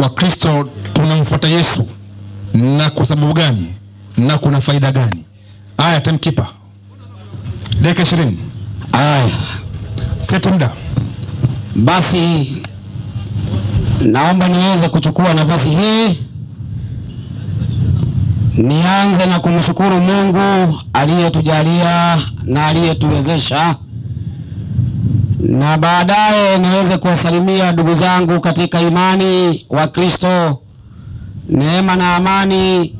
Wakristo tunamfuata Yesu na kwa sababu gani na kuna faida gani? Aya, timekeeper. Dakika 20. Aya, seti muda. Basi naomba niweze kuchukua nafasi hii nianze na kumshukuru Mungu aliyetujalia na aliyetuwezesha, na baadaye niweze kuwasalimia ndugu zangu katika imani wa Kristo. Neema na amani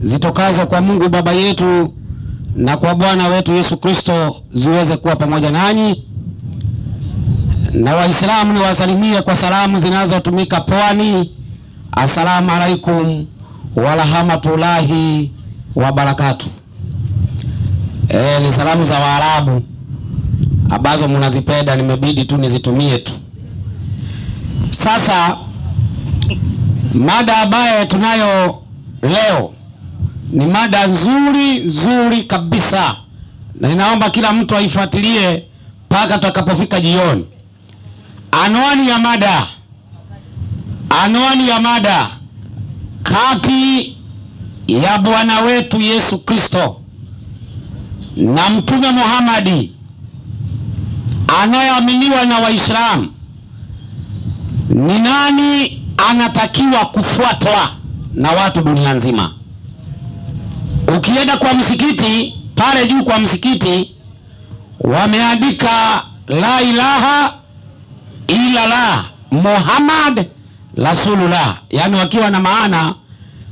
zitokazo kwa Mungu Baba yetu na kwa Bwana wetu Yesu Kristo ziweze kuwa pamoja nanyi. Na Waislamu ni wasalimie kwa salamu zinazotumika pwani. Asalamu alaikum wa rahmatullahi wa barakatuh. Ni salamu za Waarabu ambazo mnazipenda, nimebidi tu nizitumie tu. Sasa mada ambayo tunayo leo ni mada nzuri kabisa, na ninaomba kila mtu aifuatilie mpaka tutakapofika jioni. Anwani ya mada kati ya Bwana wetu Yesu Kristo na Mtume Muhammad anayeaminiwa na Waislamu, ni nani anatakiwa kufuatwa na watu dunia nzima? Ukienda kwa msikiti, pale juu kwa msikiti wameandika la ilaha illa la Muhammad Rasulullah, yani wakiwa na maana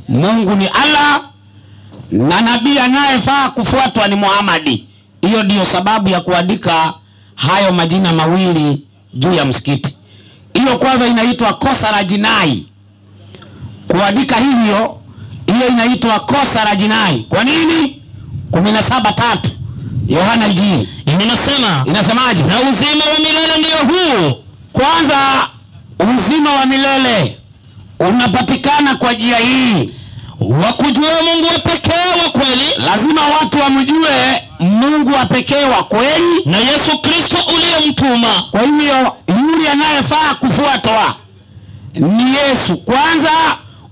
Mungu ni Allah na nabii anayefaa kufuatwa ni Muhammad. Hiyo ndio sababu ya kuandika hayo majina mawili juu ya msikiti. Hiyo kwanza inaitwa kosa la jinai. Kuandika hivyo, hiyo inaitwa kosa la jinai. Kwa nini? 17:3 Yohana Injili inasemaje? Na uzima wa milele ndio huu. Kwanza, uzima wa milele unapatikana kwa njia hii, wakujua Mungu wa pekee wa kweli. Lazima watu wamjue Mungu wa pekee wa kweli na Yesu Kristo uliyemtuma. Kwa hivyo yule anayefaa kufuatwa ni Yesu. Kwanza,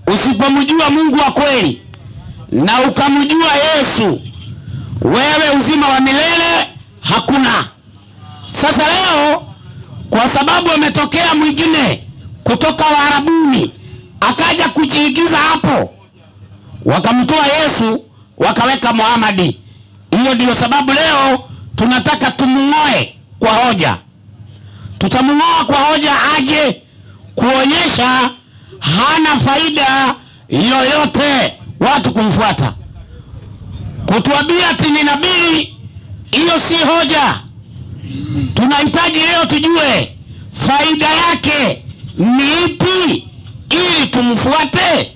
usipomjua Mungu wa kweli na ukamjua Yesu, wewe uzima wa milele hakuna. Sasa leo kwa sababu ametokea mwingine kutoka Waarabuni akaja kujiigiza hapo, wakamtoa Yesu wakaweka Muhammad. Hiyo ndio sababu leo tunataka tumung'oe kwa hoja. Tutamung'oa kwa hoja aje kuonyesha hana faida yoyote watu kumfuata. Kutuambia ati ni nabii, hiyo si hoja. Tunahitaji leo tujue faida yake ni ipi ili tumfuate.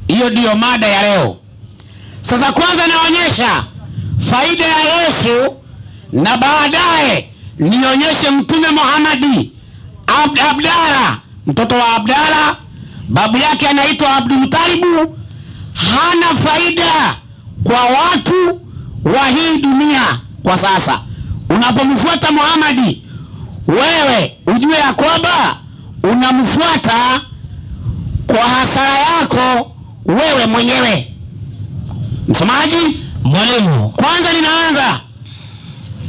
Hiyo ndio mada ya leo. Sasa kwanza naonyesha faida ya Yesu, na baadaye nionyeshe Mtume Muhammad. Abdala, mtoto wa Abdala, babu yake anaitwa Abdul Mutalibu, hana faida kwa watu wa hii dunia kwa sasa. Unapomfuata Muhammad, wewe ujue ya kwamba unamfuata kwa hasara yako wewe mwenyewe. Msomaji, mwalimu, kwanza ninaanza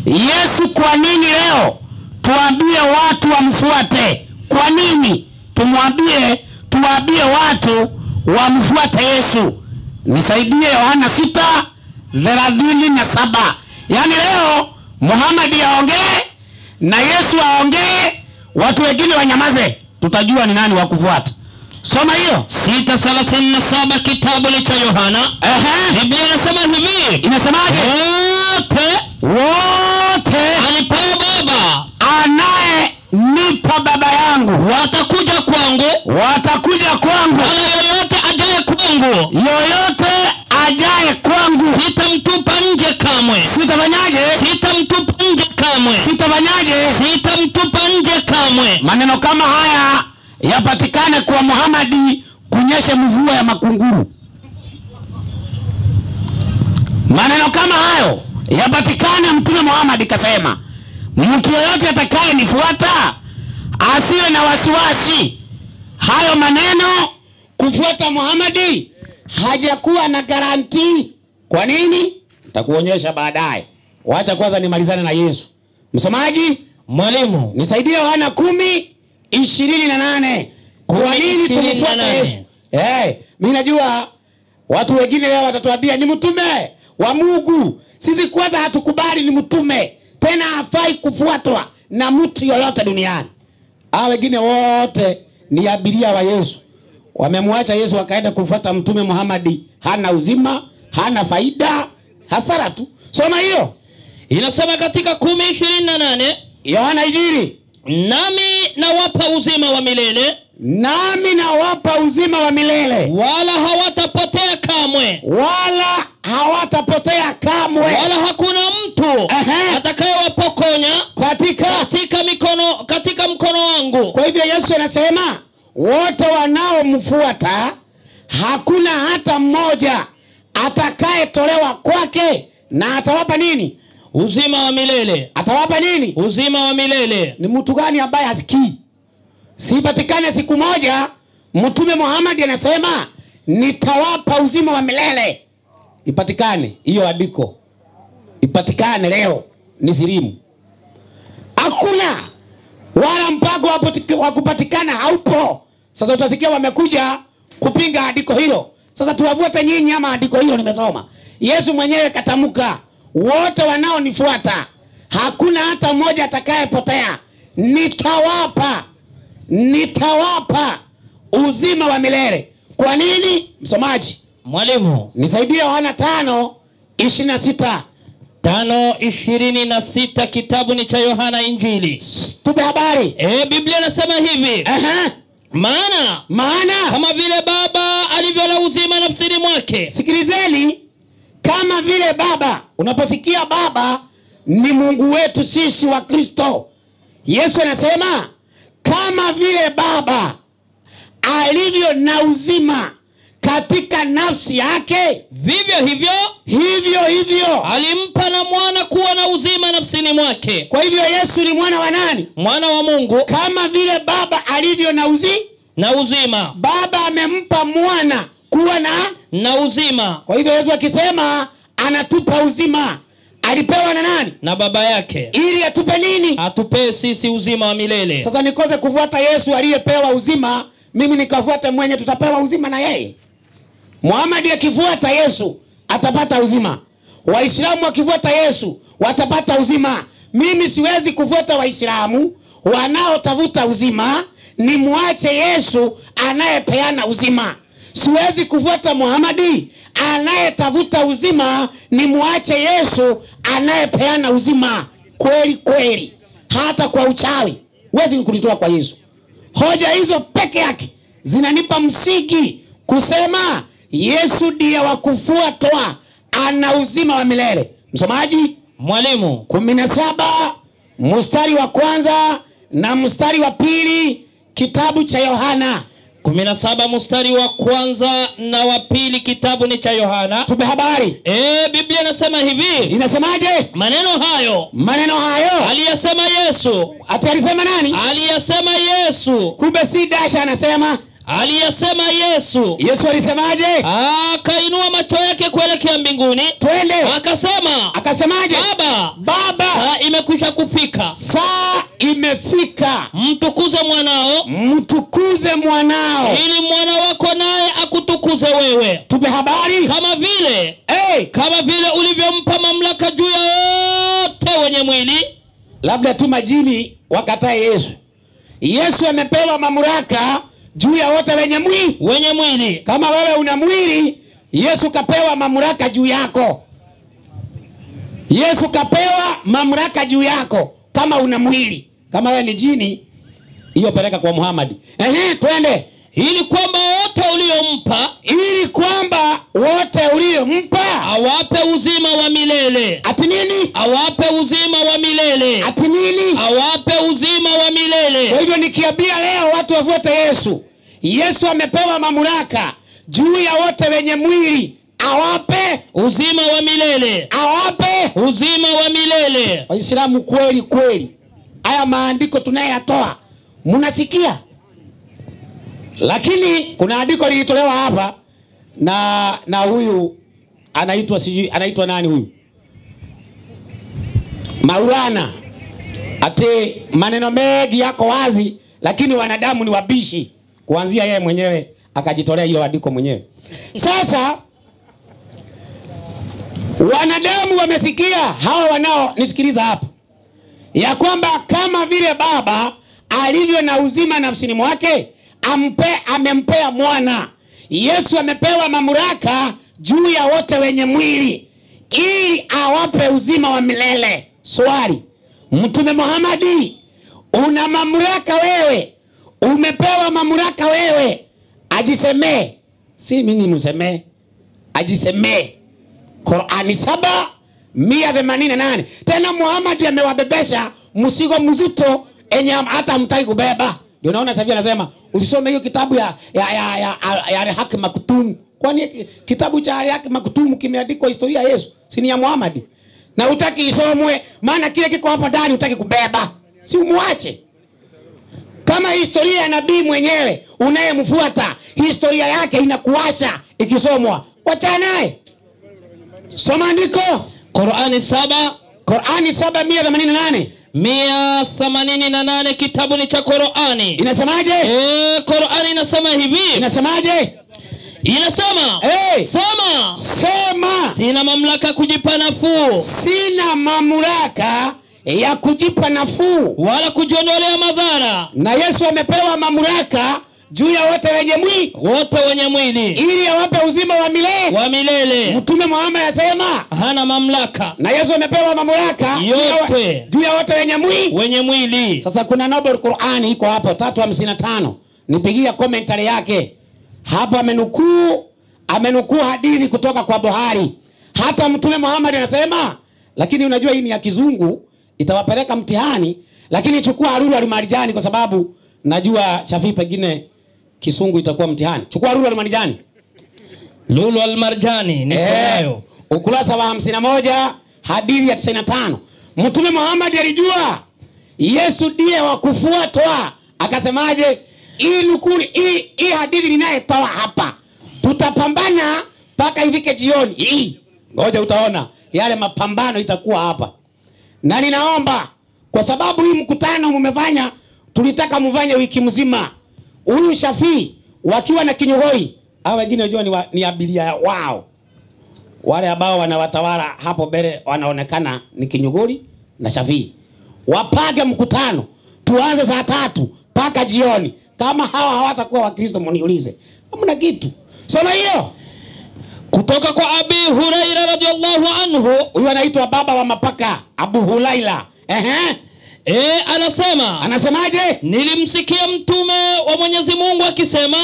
Yesu. Kwa nini leo tuambie watu wamfuate? Kwa nini tuwaambie watu wamfuate Yesu? Nisaidie Yohana 6:37. Yani leo Muhammad aongee na Yesu aongee, watu wengine wanyamaze, tutajua ni nani wa kufuata. Soma hiyo 6:37 kitabu cha Yohana. Biblia inasema hivi. Inasemaje? Wote alipao Baba anayenipa Baba yangu watakuja kwangu. Wala yoyote ajaye kwangu sitamtupa nje kamwe. Sitafanyaje? Sitamtupa nje kamwe. Maneno kama haya yapatikane kwa Muhammad kunyesha mvua ya makunguru. Maneno kama hayo yapatikane, Mtume Muhammad kasema, mtu yoyote atakaye nifuata asiwe na wasiwasi, hayo maneno kufuata Muhammad hajakuwa na garanti. Kwa nini? Nitakuonyesha baadaye. Wacha kwanza nimalizane na Yesu. Msomaji, Mwalimu, nisaidie Yohana 10:28. Kwa nini tumfuate Yesu? Mimi najua watu wengine leo watatuambia ni mtume wa Mungu. Sisi kwanza hatukubali ni mtume. Tena hafai kufuatwa na mtu yoyote duniani. Hao wengine wote ni abiria wa Yesu. Wamemwacha Yesu wakaenda kufuata mtume Muhammad. Hana uzima, hana faida, hasara tu. Soma hiyo. inasema katika 10:28, Yohana Injili, nami nawapa uzima wa milele, nami nawapa uzima wa milele, wala hawatapotea kamwe, wala hawatapotea kamwe, wala hakuna mtu atakayewapokonya katika mkono wangu. Kwa hivyo Yesu anasema wote wanaomfuata hakuna hata mmoja atakayetolewa kwake, na atawapa nini? Uzima wa milele. Atawapa nini? Uzima wa milele. Ni mtu gani ambaye hasikii? Sipatikane siku moja mtume Muhammad anasema nitawapa uzima wa milele. Ipatikane hiyo andiko. Ipatikane leo ni sirimu. Hakuna, wala mpango wa kupatikana haupo. Sasa utasikia wamekuja kupinga andiko hilo. Sasa tuwavuate nyinyi ama andiko hilo nimesoma? Yesu mwenyewe katamka, wote wanaonifuata hakuna hata mmoja atakayepotea. Nitawapa uzima wa milele. Kwa nini? Msomaji, Mwalimu, nisaidie Yohana 5:26. 5:26, kitabu ni cha Yohana Injili. Tupe habari. Biblia inasema hivi. Maana kama vile Baba alivyo na uzima nafsini mwake. Sikilizeni, kama vile Baba. Unaposikia Baba ni Mungu wetu sisi wa Kristo. Yesu anasema kama vile Baba alivyo na uzima katika nafsi yake, vivyo hivyo alimpa na mwana kuwa na uzima nafsini mwake. Kwa hivyo Yesu ni mwana wa nani? Mwana wa Mungu. Kama vile Baba alivyo na uzima, Baba amempa mwana kuwa na uzima. Kwa hivyo Yesu akisema anatupa uzima, alipewa na nani? Na Baba yake. Ili atupe nini? Atupe sisi uzima wa milele. Sasa nikose kufuata Yesu aliyepewa uzima, mimi nikafuata mwenye tutapewa uzima na yeye. Muhammad akifuata Yesu atapata uzima. Waislamu wakifuata Yesu watapata uzima. Mimi siwezi kufuata Waislamu wanaotafuta uzima, ni muache Yesu anayepeana uzima. Siwezi kufuata Muhammad anayetafuta uzima, ni muache Yesu anayepeana uzima. Kweli hata kwa uchawi huwezi kunitoa kwa Yesu. Hoja hizo peke yake zinanipa msingi kusema Yesu ndiye wa kufuatwa, ana uzima wa milele. Msomaji, Mwalimu, 17 mstari wa kwanza na mstari wa pili, kitabu cha Yohana. 17 mstari wa kwanza na wa pili, kitabu ni cha Yohana. Tupe habari. Biblia inasema hivi. Inasemaje? Maneno hayo aliyasema Yesu. Ati alisema nani? Aliyasema Yesu. Kumbe si dasha anasema. Aliyasema Yesu. Yesu alisemaje? Akainua macho yake kuelekea mbinguni. Twende. Akasemaje? Baba, saa imekwisha kufika. Saa imefika. Mtukuze mwanao. Ili mwana wako naye akutukuze wewe. Tupe habari. Kama vile ulivyompa mamlaka juu ya wote wenye mwili. Labda tu majini wakatae Yesu. Yesu amepewa mamlaka juu ya wote wenye mwili. Kama wewe una mwili, Yesu kapewa mamlaka juu yako. Yesu kapewa mamlaka juu yako kama una mwili. Kama wewe ni jini, hiyo peleka kwa Muhammad. Twende. Ili kwamba wote uliompa awape uzima wa milele. Ati nini? Awape uzima wa milele. Ati nini? Awape uzima wa milele. Kwa hivyo nikiambia leo watu wafuate Yesu, Yesu amepewa mamlaka juu ya wote wenye mwili, awape uzima wa milele. Awape uzima wa milele. Waislamu, kweli haya maandiko tunayatoa, mnasikia? Lakini kuna andiko lilitolewa hapa na huyu anaitwa nani huyu? Maulana. Ate maneno mengi yako wazi, lakini wanadamu ni wabishi, kuanzia yeye mwenyewe akajitolea hilo andiko mwenyewe. Sasa wanadamu wamesikia, hawa wanao nisikiliza hapa, ya kwamba kama vile Baba alivyo na uzima nafsini mwake, amempea mwana. Yesu amepewa mamlaka juu ya wote wenye mwili ili awape uzima wa milele. Swali, Mtume Muhammadi, una mamlaka wewe, umepewa mamlaka wewe, ajisemee, si mimi nisemee, ajisemee. Qur'ani 7:188. Tena Muhammad amewabebesha mzigo mzito enye hata hamtaki kubeba. Ndio naona sasa hivi anasema usisome hiyo kitabu ya Al-Haq Maktum. Kwani kitabu cha Al-Haq Maktum kimeandikwa historia ya Yesu, si ni ya Muhammad? Na utaki isomwe maana kile kiko hapa ndani utaki kubeba. Si umuache. Kama historia ya nabii mwenyewe unayemfuata, historia yake inakuacha ikisomwa, wacha naye. Soma andiko. Qur'ani 7:188. 188 kitabu ni cha Qur'ani. Inasemaje? Qur'ani inasema hivi. Inasemaje? Inasema, sema. Sina mamlaka kujipa nafuu. Sina mamlaka ya kujipa nafuu wala kujiondolea madhara. Na Yesu amepewa mamlaka juu ya wote wenye mwili ili awape uzima wa milele. Mtume Muhammad anasema hana mamlaka, na Yesu amepewa mamlaka yote juu ya wote wenye mwili. Sasa kuna Noble Qur'ani iko hapo 3:55. Nipigia commentary yake hapa, amenukuu hadithi kutoka kwa Buhari. Hata Mtume Muhammad anasema, lakini unajua hii ni ya kizungu, itawapeleka mtihani, lakini chukua Aruru Al-Marjani kwa sababu najua Shafii pengine kisungu itakuwa mtihani. Chukua Lulu Al-Marjani. Lulu Al-Marjani niko nayo. Ukurasa wa 51 hadithi ya 95. Mtume Muhammad alijua Yesu ndiye wa kufuatwa. Akasemaje? Hii hadithi ninayetoa hapa, tutapambana mpaka ifike jioni. Ngoja utaona yale mapambano itakuwa hapa. Na ninaomba kwa sababu hii mkutano mmefanya, tulitaka mfanye wiki mzima. Huyu Shafii wakiwa na Kinyugoi, hao wengine unajua ni abilia wao. Wale ambao wanawatawala hapo mbele wanaonekana ni Kinyugoi na Shafii. Wapage mkutano, tuanze saa 3 mpaka jioni. Kama hawa hawatakuwa Wakristo mniulize. Hamna kitu. Soma hiyo. Kutoka kwa Abi Huraira radhiallahu anhu. Huyu anaitwa baba wa mapaka, Abu Huraira. Anasemaje? Nilimsikia mtume wa Mwenyezi Mungu akisema,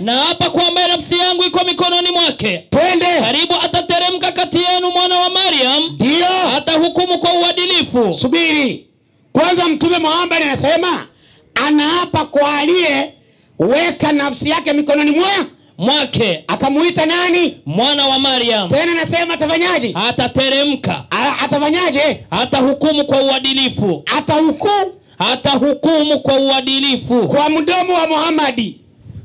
na hapa kwamba nafsi yangu iko mikononi mwake. Twende. Karibu atateremka kati yenu mwana wa Maryam. Ndio. Atahukumu kwa uadilifu. Subiri. Kwanza Mtume Muhammad anasema anaapa kwa aliye weka nafsi yake mikononi mwake. Akamuita nani? Mwana wa Maryam. Tena anasema atafanyaje? Atateremka. Atafanyaje? Atahukumu kwa uadilifu. Atahukumu kwa uadilifu. Kwa mdomo wa Muhammad,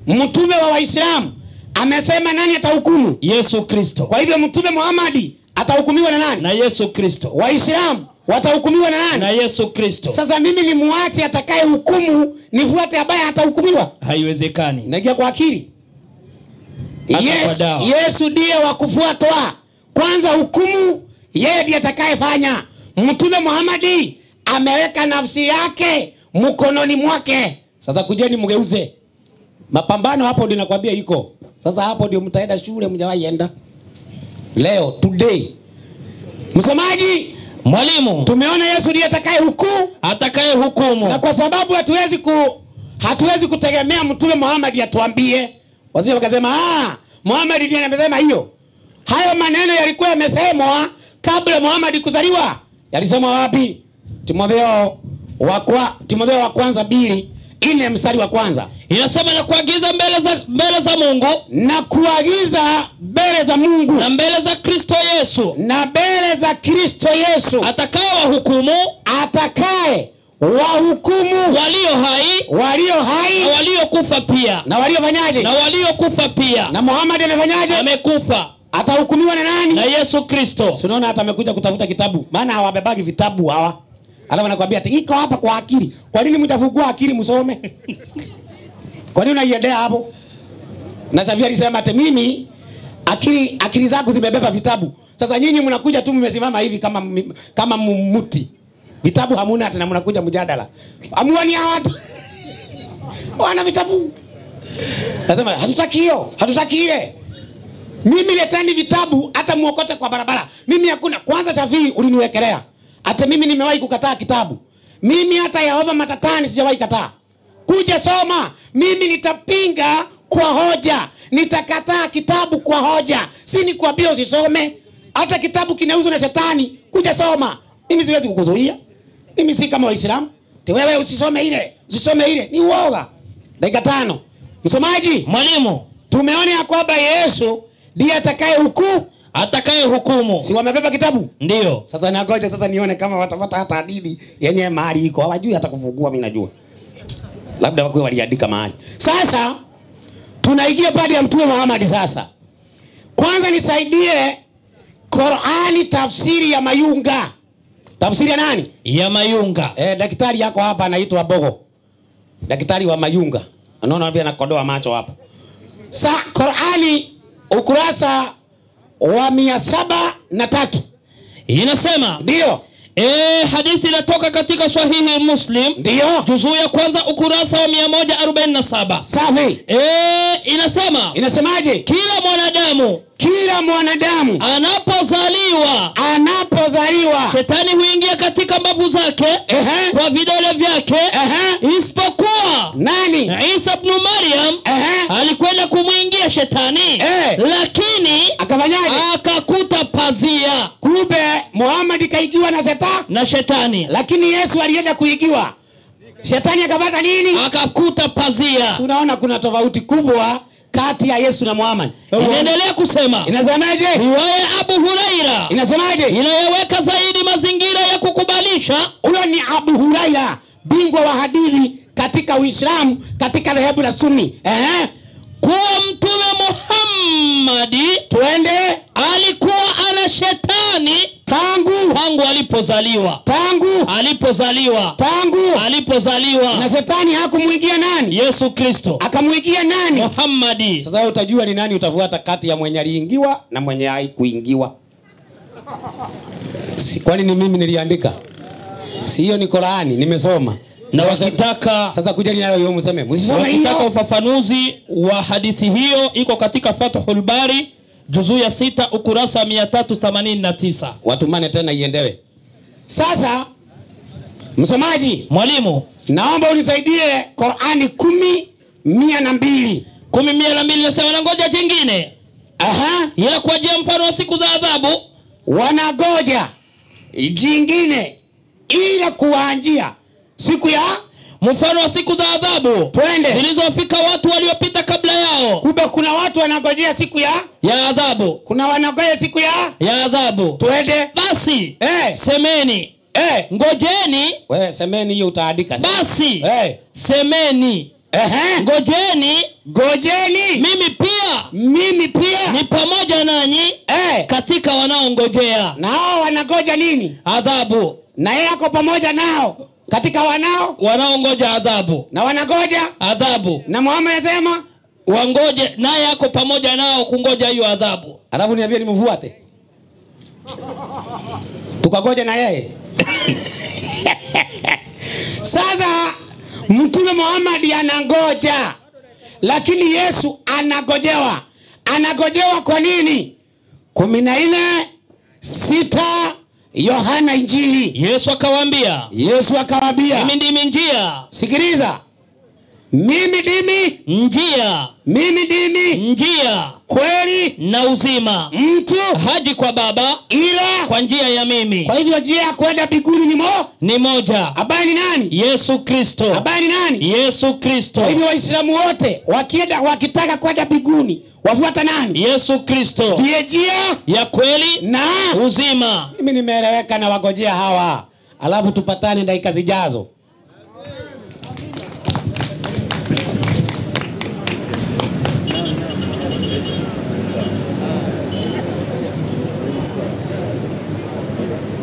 mtume wa Waislamu, amesema nani atahukumu? Yesu Kristo. Kwa hivyo Mtume Muhammad atahukumiwa na nani? Na Yesu Kristo. Waislamu watahukumiwa na nani? Na Yesu Kristo. Sasa mimi ni muache atakaye hukumu, nifuate ambaye atahukumiwa? Haiwezekani. Naingia kwa akili. Yesu ndiye wa kufuatwa. Kwanza hukumu yeye ndiye atakayefanya. Mtume Muhammad ameweka nafsi yake mkononi mwake. Sasa kujeni mgeuze. Mapambano hapo ndio nakwambia iko. Sasa hapo ndio mtaenda shule mjawahi enda. Leo today. Msemaji, mwalimu, tumeona Yesu ndiye atakaye hukumu. Na kwa sababu hatuwezi kutegemea Mtume Muhammad atuambie. Wazee wakasema Muhammad ndiye amesema hiyo. Hayo maneno yalikuwa yamesemwa kabla Muhammad kuzaliwa. Yalisemwa wapi? Timotheo wa kwanza 2:4 mstari wa kwanza. Inasema na kuagiza mbele za Mungu. Na kuagiza mbele za Mungu. Na mbele za Kristo Yesu. Na mbele za Kristo Yesu. Atakaye wahukumu walio hai na waliokufa pia. Na waliofanyaje? Na waliokufa pia. Na Muhammad amefanyaje? Amekufa. Atahukumiwa na nani? Na Yesu Kristo. Si unaona hata amekuja kutafuta kitabu. Maana hawabebagi vitabu hawa. Alafu anakuambia ati iko hapa kwa akili. Kwa nini mtafungua akili msome? Kwa nini unaiendea hapo? Na Xavier alisema ati mimi akili zangu zimebeba vitabu. Sasa nyinyi mnakuja tu mmesimama hivi kama mmuti. Vitabu hamuna hata na mnakuja mjadala. Amuoni hawa watu. Wana vitabu. Nasema hatutaki ile. Mimi letani vitabu hata muokote kwa barabara. Mimi hakuna. Kwanza Xavier uliniwekelea. Hata mimi nimewahi kukataa kitabu. Mimi hata Yehova matatani sijawahi kataa. Kuja soma. Mimi nitapinga kwa hoja. Nitakataa kitabu kwa hoja. Si nikwambia usisome. Hata kitabu kinauzwa na shetani. Kuja soma. Mimi siwezi kukuzuia. Mimi si kama Waislamu. Wewe usisome ile. Ni uoga. Dakika 5. Msomaji, mwalimu, tumeona ya kwamba Yesu ndiye atakaye hukumu. Si wamebeba kitabu? Ndio. Sasa nangoja sasa nione kama watapata hata hadithi yenye mahali iko. Hawajui hata kufungua, mimi najua. Labda wako waliandika mahali. Sasa tunaingia pale ya Mtume Muhammad sasa. Kwanza nisaidie Qur'ani tafsiri ya Mayunga. Tafsiri ya nani? Ya Mayunga. Daktari yako hapa anaitwa Bogo. Daktari wa Mayunga. Anaona vile anakodoa macho hapa. Qur'ani ukurasa wa 703 inasema, ndio. Hadithi inatoka katika Sahihi Muslim. Ndio. Juzuu ya kwanza ukurasa wa 147. Safi. Inasemaje? Kila mwanadamu anapozaliwa shetani huingia katika mbavu zake kwa vidole vyake, isipokuwa nani? Isa ibn Maryam alikwenda kumuingia shetani, lakini akafanyaje? Akakuta pazia. Kumbe Muhammad kaigiwa na shetani, lakini Yesu alienda kuigiwa. Shetani akapata nini? Akakuta pazia. Unaona kuna tofauti kubwa kati ya Yesu na Muhammad. Inaendelea kusema. Inasemaje? Riwaya Abu Huraira. Inasemaje? Inayoweka zaidi mazingira ya kukubalisha. Huyo ni Abu Huraira, bingwa wa hadithi katika Uislamu, katika dhehebu la Sunni. Kuwa Mtume Muhammad alikuwa ana shetani tangu alipozaliwa. Na shetani hakumuingia nani? Yesu Kristo. Akamuingia nani? Muhammad. Sasa wewe utajua ni nani utafuata kati ya mwenye aliingiwa na mwenye haikuingiwa. Si kwani ni mimi niliandika? Si hiyo ni Qur'ani nimesoma. Na wakitaka sasa kujeni nayo hiyo mseme. Msisome hiyo. Wakitaka ufafanuzi wa hadithi hiyo iko katika Fathul Bari juzuu ya 6 ukurasa 389. Watumane tena iendewe. Sasa msomaji, mwalimu, naomba unisaidie Qur'ani 10:102. 10:102 nasema ngoja jingine. Ila kwa ajili mfano wa siku za adhabu wanagoja jingine ila kuanjia siku ya mfano wa siku za adhabu zilizofika watu waliopita kabla yao. Kumbe kuna watu wanagojea siku ya adhabu. Kuna wanagojea siku ya adhabu. Twende basi. Semeni. Ngojeni. Wewe semeni hiyo utaandika. Basi. Semeni. Ngojeni. Mimi pia ni pamoja nanyi katika wanaongojea. Na hao wanagoja nini? Adhabu. Na yeye ako pamoja nao katika wanaongoja adhabu. Na wanagoja adhabu. Na Muhammad anasema wangoje, naye yako pamoja nao kungoja hiyo adhabu. Alafu niambie nimfuate. Tukagoja na yeye. Sasa Mtume Muhammad anangoja, lakini Yesu anagojewa. Anagojewa kwa nini? 14:6 Yohana Injili. Yesu akawaambia, mimi ndimi njia. Sikiliza. Mimi ndimi njia, kweli na uzima. Mtu haji kwa Baba ila kwa njia ya mimi. Kwa hivyo njia ya kwenda mbinguni ni moja. Habari ni nani? Yesu Kristo. Habari nani? Yesu Kristo. Kwa hivyo Waislamu wote wakitaka kwenda mbinguni wafuata nani? Yesu Kristo. Ndiye njia ya kweli na uzima. Mimi nimeeleweka na wagojea hawa. Alafu tupatane dakika zijazo. Amen.